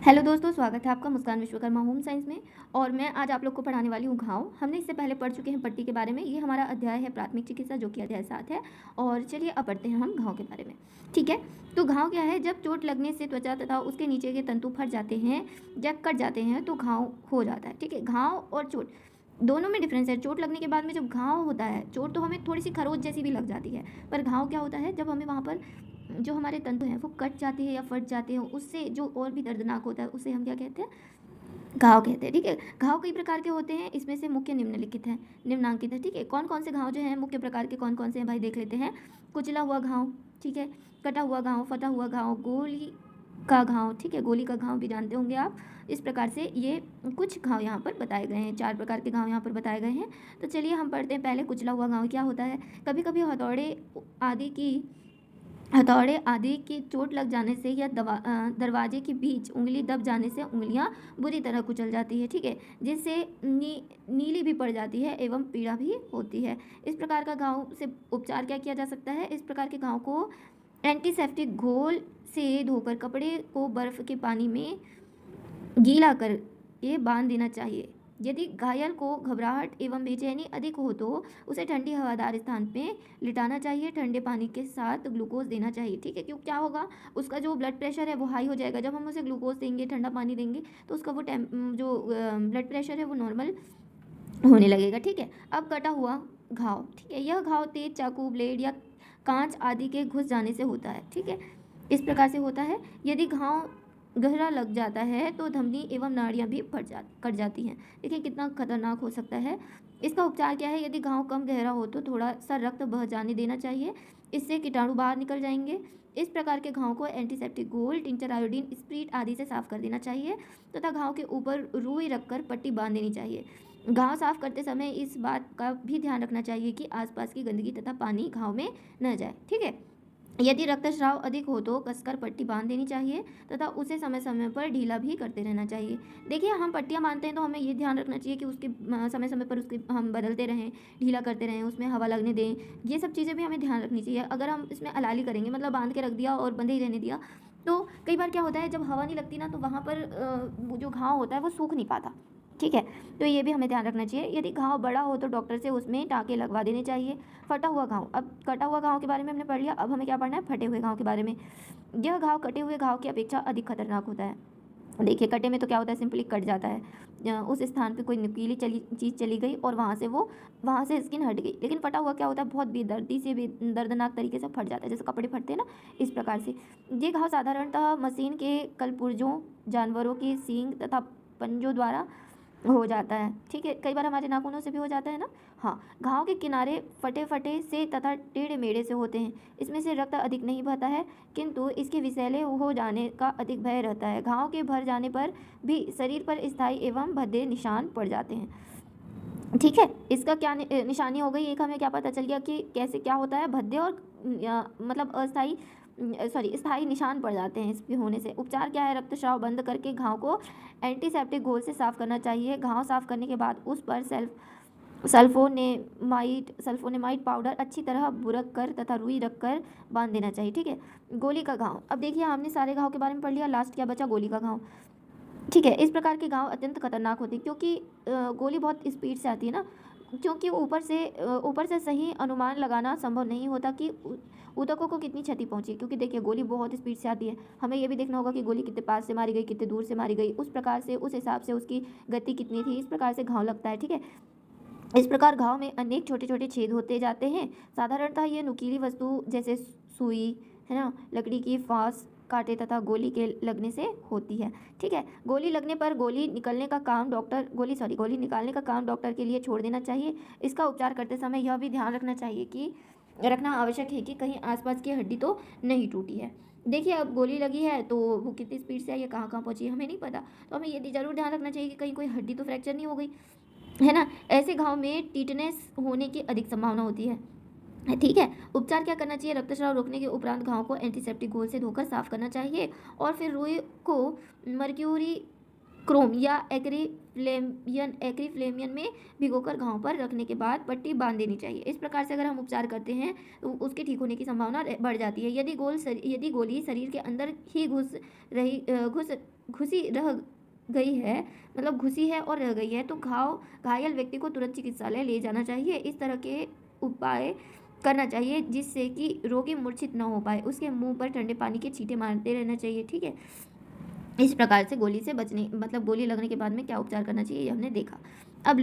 Hello दोस्तों, स्वागत है आपका मुस्कान विश्वकर्मा होम साइंस में। और मैं आज आप लोग को पढ़ाने वाली हूँ घाव। हमने इससे पहले पढ़ चुके हैं पट्टी के बारे में। ये हमारा अध्याय है प्राथमिक चिकित्सा, जो कि अध्याय 7 है। और चलिए अब पढ़ते हैं हम घाव के बारे में। ठीक है, तो घाव क्या है? जब चोट लगने से त्वचा तथा उसके नीचे के तंतु फट जाते हैं या कट जाते हैं तो घाव हो जाता है। ठीक है, घाव और चोट दोनों में डिफरेंस है। चोट लगने के बाद में जब घाव होता है, चोट तो हमें थोड़ी सी खरोच जैसी भी लग जाती है, पर घाव क्या होता है? जब हमें वहाँ पर जो हमारे तंतु हैं वो कट जाते हैं या फट जाते हैं, उससे जो और भी दर्दनाक होता है उसे हम क्या कहते हैं? घाव कहते हैं। ठीक है, घाव कई प्रकार के होते हैं, इसमें से मुख्य निम्नलिखित है, निम्नांकित है। ठीक है, कौन कौन से घाव जो हैं मुख्य प्रकार के कौन कौन से हैं भाई, देख लेते हैं। कुचला हुआ घाव, ठीक है, कटा हुआ घाव, फटा हुआ घाव, गोली का घाव। ठीक है, गोली का घाव भी जानते होंगे आप। इस प्रकार से ये कुछ घाव यहाँ पर बताए गए हैं, 4 प्रकार के घाव यहाँ पर बताए गए हैं। तो चलिए हम पढ़ते हैं पहले कुचला हुआ घाव क्या होता है। कभी कभी हथौड़े आदि की चोट लग जाने से या दरवाजे के बीच उंगली दब जाने से उंगलियां बुरी तरह कुचल जाती है। ठीक है, जिससे नीली भी पड़ जाती है एवं पीड़ा भी होती है। इस प्रकार का घाव से उपचार क्या किया जा सकता है? इस प्रकार के घाव को एंटीसेप्टिक घोल से धोकर कपड़े को बर्फ के पानी में गीला कर के बांध देना चाहिए। यदि घायल को घबराहट एवं बेचैनी अधिक हो तो उसे ठंडी हवादार स्थान पे लिटाना चाहिए। ठंडे पानी के साथ ग्लूकोज देना चाहिए। ठीक है, क्यों क्या होगा? उसका जो ब्लड प्रेशर है वो हाई हो जाएगा। जब हम उसे ग्लूकोज देंगे, ठंडा पानी देंगे, तो उसका वो जो ब्लड प्रेशर है वो नॉर्मल होने लगेगा। ठीक है, अब कटा हुआ घाव। ठीक है, यह घाव तेज चाकू, ब्लेड या कांच आदि के घुस जाने से होता है। ठीक है, इस प्रकार से होता है। यदि घाव गहरा लग जाता है तो धमनी एवं नाड़ियाँ भी कट जाती हैं। देखिए कितना खतरनाक हो सकता है। इसका उपचार क्या है? यदि घाव कम गहरा हो तो थोड़ा सा रक्त बह जाने देना चाहिए, इससे कीटाणु बाहर निकल जाएंगे। इस प्रकार के घाव को एंटीसेप्टिक घोल, टिंचर, आयोडीन, स्प्रीट आदि से साफ कर देना चाहिए तथा घाव के ऊपर रुई रखकर पट्टी बांध देनी चाहिए। घाव साफ करते समय इस बात का भी ध्यान रखना चाहिए कि आसपास की गंदगी तथा पानी घाव में न जाए। ठीक है, यदि रक्तस्राव अधिक हो तो कसकर पट्टी बांध देनी चाहिए तथा उसे समय समय पर ढीला भी करते रहना चाहिए। देखिए, हम पट्टियाँ बांधते हैं तो हमें ये ध्यान रखना चाहिए कि उसके समय समय पर उसके हम बदलते रहें, ढीला करते रहें, उसमें हवा लगने दें। ये सब चीज़ें भी हमें ध्यान रखनी चाहिए। अगर हम इसमें अलाली करेंगे, मतलब बांध के रख दिया और बंधे ही रहने दिया, तो कई बार क्या होता है, जब हवा नहीं लगती ना, तो वहाँ पर वो जो घाव होता है वो सूख नहीं पाता। ठीक है, तो ये भी हमें ध्यान रखना चाहिए। यदि घाव बड़ा हो तो डॉक्टर से उसमें टाँके लगवा देने चाहिए। फटा हुआ घाव, अब कटा हुआ घाव के बारे में हमने पढ़ लिया, अब हमें क्या पढ़ना है? फटे हुए घाव के बारे में। यह घाव कटे हुए घाव की अपेक्षा अधिक खतरनाक होता है। देखिए, कटे में तो क्या होता है, सिंपली कट जाता है, उस स्थान पे कोई नुकीली चीज़ चली गई और वहाँ से स्किन हट गई। लेकिन फटा हुआ क्या होता है? बहुत बेदर्दी से दर्दनाक तरीके से फट जाता है, जैसे कपड़े फटते हैं ना, इस प्रकार से। ये घाव साधारणतः मशीन के कलपुर्जों, जानवरों के सींग तथा पंजों द्वारा हो जाता है। ठीक है, कई बार हमारे नाखूनों से भी हो जाता है ना। हाँ, घाव के किनारे फटे फटे से तथा टेढ़े मेढ़े से होते हैं। इसमें से रक्त अधिक नहीं बहता है, किंतु इसके विषैले हो जाने का अधिक भय रहता है। घाव के भर जाने पर भी शरीर पर स्थायी एवं भद्दे निशान पड़ जाते हैं। ठीक है, इसका क्या निशानी हो गई? एक हमें क्या पता चल गया कि कैसे क्या होता है, भद्दे और मतलब स्थायी निशान पड़ जाते हैं इसके होने से। उपचार क्या है? रक्तस्राव बंद करके घाव को एंटीसेप्टिक घोल से साफ करना चाहिए। घाव साफ करने के बाद उस पर सल्फोनेमाइड पाउडर अच्छी तरह बुरक कर तथा रुई रखकर बांध देना चाहिए। ठीक है, गोली का घाव। अब देखिए, हमने सारे घाव के बारे में पढ़ लिया, लास्ट क्या बचा? गोली का घाव। ठीक है, इस प्रकार के घाव अत्यंत खतरनाक होते हैं, क्योंकि गोली बहुत स्पीड से आती है ना। क्योंकि ऊपर से सही अनुमान लगाना संभव नहीं होता कि ऊतकों को कितनी क्षति पहुंची, क्योंकि देखिए गोली बहुत स्पीड से आती है। हमें ये भी देखना होगा कि गोली कितने पास से मारी गई, कितने दूर से मारी गई, उस प्रकार से, उस हिसाब से उसकी गति कितनी थी, इस प्रकार से घाव लगता है। ठीक है, इस प्रकार घाव में अनेक छोटे छोटे छेद होते जाते हैं। साधारणतः ये नुकीली वस्तु जैसे सुई, है ना, लकड़ी की फांस, कांटे तथा गोली के लगने से होती है। ठीक है, गोली लगने पर गोली निकालने का काम डॉक्टर के लिए छोड़ देना चाहिए। इसका उपचार करते समय यह भी ध्यान रखना आवश्यक है कि कहीं आसपास की हड्डी तो नहीं टूटी है। देखिए, अब गोली लगी है तो वो कितनी स्पीड से आई है, कहाँ कहाँ पहुंची है, हमें नहीं पता। तो हमें ये जरूर ध्यान रखना चाहिए कि कहीं कोई हड्डी तो फ्रैक्चर नहीं हो गई, है ना। ऐसे घाव में टीटनेस होने की अधिक संभावना होती है। ठीक है, उपचार क्या करना चाहिए? रक्तस्राव रोकने के उपरांत घाव को एंटीसेप्टिक घोल से धोकर साफ करना चाहिए और फिर रुई को मर्क्यूरी क्रोम या एक्रीफ्लेमियन में भिगोकर घाव पर रखने के बाद पट्टी बांध देनी चाहिए। इस प्रकार से अगर हम उपचार करते हैं तो उसके ठीक होने की संभावना बढ़ जाती है। यदि गोली शरीर के अंदर ही घुस घुसी रह गई है, मतलब घुसी है और रह गई है, तो घायल व्यक्ति को तुरंत चिकित्सालय ले जाना चाहिए। इस तरह के उपाय करना चाहिए जिससे कि रोगी मूर्छित न हो पाए। उसके मुंह पर ठंडे पानी के छींटे मारते रहना चाहिए, ठीक है। इस प्रकार से गोली से बचने, मतलब गोली लगने के बाद में क्या उपचार करना चाहिए ये हमने देखा। अब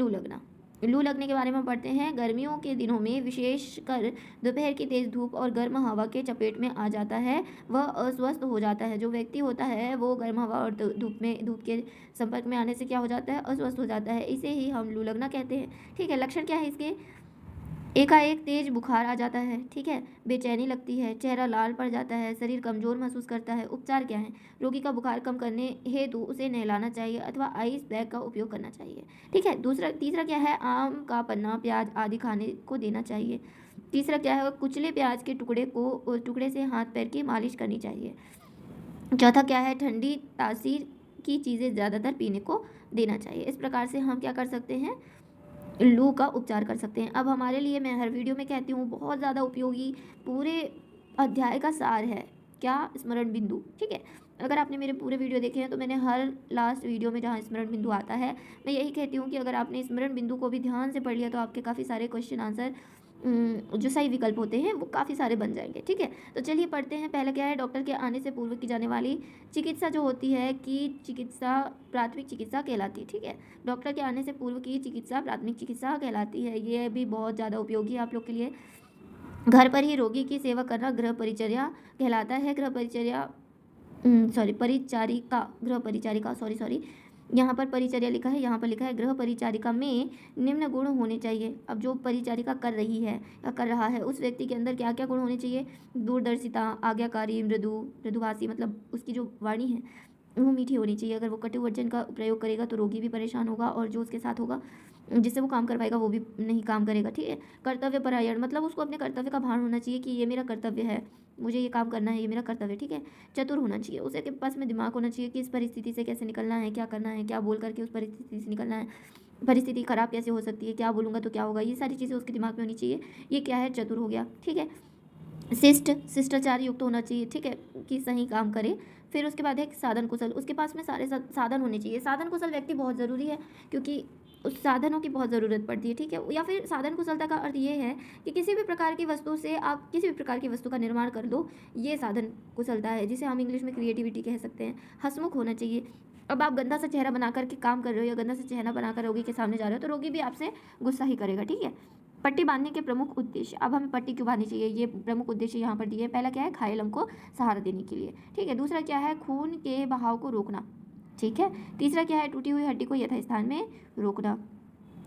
लू लगने के बारे में पढ़ते हैं। गर्मियों के दिनों में विशेषकर दोपहर की तेज धूप और गर्म हवा के चपेट में आ जाता है, वह अस्वस्थ हो जाता है। जो व्यक्ति होता है वो गर्म हवा और धूप के संपर्क में आने से क्या हो जाता है, अस्वस्थ हो जाता है। इसे ही हम लू लगना कहते हैं, ठीक है। लक्षण क्या है इसके, एकाएक तेज बुखार आ जाता है, ठीक है, बेचैनी लगती है, चेहरा लाल पड़ जाता है, शरीर कमजोर महसूस करता है। उपचार क्या है, रोगी का बुखार कम करने हेतु उसे नहलाना चाहिए अथवा आइस पैक का उपयोग करना चाहिए, ठीक है। तीसरा क्या है, आम का पन्ना, प्याज आदि खाने को देना चाहिए। तीसरा क्या है, कुचले प्याज के टुकड़े से हाथ पैर की मालिश करनी चाहिए। चौथा क्या है, ठंडी तासीर की चीज़ें ज़्यादातर पीने को देना चाहिए। इस प्रकार से हम क्या कर सकते हैं, लू का उपचार कर सकते हैं। अब हमारे लिए, मैं हर वीडियो में कहती हूँ, बहुत ज़्यादा उपयोगी पूरे अध्याय का सार है क्या, स्मरण बिंदु, ठीक है। अगर आपने मेरे पूरे वीडियो देखे हैं तो मैंने हर लास्ट वीडियो में जहाँ स्मरण बिंदु आता है, मैं यही कहती हूँ कि अगर आपने स्मरण बिंदु को भी ध्यान से पढ़ लिया तो आपके काफ़ी सारे क्वेश्चन आंसर जो सही विकल्प होते हैं वो काफ़ी सारे बन जाएंगे, ठीक है। तो चलिए पढ़ते हैं। पहला क्या है, डॉक्टर के आने से पूर्व की जाने वाली चिकित्सा जो होती है कि चिकित्सा प्राथमिक चिकित्सा कहलाती है, ठीक है। डॉक्टर के आने से पूर्व की चिकित्सा प्राथमिक चिकित्सा कहलाती है। ये भी बहुत ज़्यादा उपयोगी है आप लोग के लिए। घर पर ही रोगी की सेवा करना गृह परिचर्या कहलाता है। गृह परिचारिका सॉरी यहाँ पर परिचर्या लिखा है, यहाँ पर लिखा है गृह परिचारिका में निम्न गुण होने चाहिए। अब जो परिचारिका कर रही है या कर रहा है उस व्यक्ति के अंदर क्या क्या गुण होने चाहिए, दूरदर्शिता, आज्ञाकारी, मृदुभाषी, मतलब उसकी जो वाणी है वो मीठी होनी चाहिए। अगर वो कटु वचन का प्रयोग करेगा तो रोगी भी परेशान होगा और जो उसके साथ होगा, जिससे वो काम करवाएगा, वो भी नहीं काम करेगा, ठीक है। कर्तव्य परायण, मतलब उसको अपने कर्तव्य का भान होना चाहिए कि ये मेरा कर्तव्य है, मुझे ये काम करना है, ये मेरा कर्तव्य है, ठीक है। चतुर होना चाहिए, उसे के पास में दिमाग होना चाहिए कि इस परिस्थिति से कैसे निकलना है, क्या करना है, क्या बोल करके उस परिस्थिति से निकलना है, परिस्थिति खराब कैसे हो सकती है, क्या बोलूँगा तो क्या होगा, ये सारी चीज़ें उसके दिमाग में होनी चाहिए। ये क्या है, चतुर हो गया, ठीक है। शिष्टाचार युक्त होना चाहिए, ठीक है, कि सही काम करे। फिर उसके बाद है साधन कुशल, उसके पास में सारे साधन होने चाहिए। साधन कुशल व्यक्ति बहुत ज़रूरी है क्योंकि उस साधनों की बहुत ज़रूरत पड़ती है, ठीक है। या फिर साधन कुशलता का अर्थ ये है कि किसी भी प्रकार की वस्तु से आप किसी भी प्रकार की वस्तु का निर्माण कर दो, ये साधन कुशलता है, जिसे हम इंग्लिश में क्रिएटिविटी कह सकते हैं। हंसमुख होना चाहिए। अब आप गंदा सा चेहरा बना करके काम कर रहे हो या गंदा सा चेहरा बनाकर रोगी के सामने जा रहे हो तो रोगी भी आपसे गुस्सा ही करेगा, ठीक है। पट्टी बांधने के प्रमुख उद्देश्य, अब हमें पट्टी क्यों बांधनी चाहिए, ये प्रमुख उद्देश्य यहाँ पर दिए। पहला क्या है, घायल अंग को सहारा देने के लिए, ठीक है। दूसरा क्या है, खून के बहाव को रोकना, ठीक है। तीसरा क्या है, टूटी हुई हड्डी को यथास्थान में रोकना।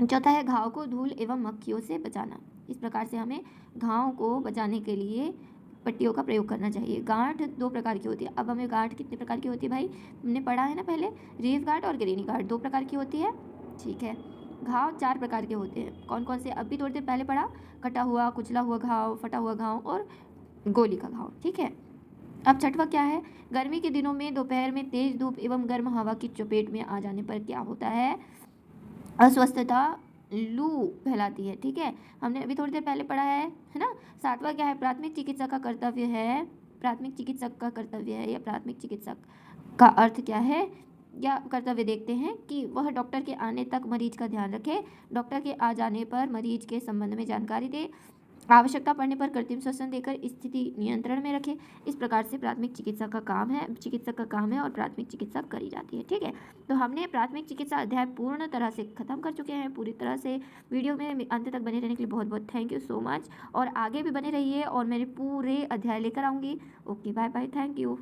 चौथा है, घाव को धूल एवं मक्खियों से बचाना। इस प्रकार से हमें घाव को बचाने के लिए पट्टियों का प्रयोग करना चाहिए। गांठ 2 प्रकार की होती है। अब हमें गांठ कितने प्रकार की होती है भाई, हमने पढ़ा है ना पहले, रीफ गांठ और ग्रेनी गांठ 2 प्रकार की होती है, ठीक है। घाव 4 प्रकार के होते हैं, कौन कौन से, अब भी थोड़ी देर पहले पढ़ा, कटा हुआ, कुचला हुआ घाव, फटा हुआ घाव और गोली का घाव, ठीक है। अब छठवा क्या है, गर्मी के दिनों में दोपहर में तेज धूप एवं गर्म हवा की चपेट में आ जाने पर क्या होता है, अस्वस्थता लू कहलाती है, ठीक है। हमने अभी थोड़ी देर पहले पढ़ा है ना। सातवां क्या है, प्राथमिक चिकित्सक का कर्तव्य है, प्राथमिक चिकित्सक का कर्तव्य है या प्राथमिक चिकित्सक का अर्थ क्या है या कर्तव्य देखते हैं कि वह डॉक्टर के आने तक मरीज का ध्यान रखे, डॉक्टर के आ जाने पर मरीज के संबंध में जानकारी दे, आवश्यकता पड़ने पर कृत्रिम श्वसन देकर स्थिति नियंत्रण में रखे। इस प्रकार से प्राथमिक चिकित्सक का काम है और प्राथमिक चिकित्सा करी जाती है, ठीक है। तो हमने प्राथमिक चिकित्सा अध्याय पूर्ण तरह से खत्म कर चुके हैं, पूरी तरह से। वीडियो में अंत तक बने रहने के लिए बहुत बहुत थैंक यू सो मच, और आगे भी बने रहिए और मेरे पूरे अध्याय लेकर आऊँगी। Okay, bye bye, thank you.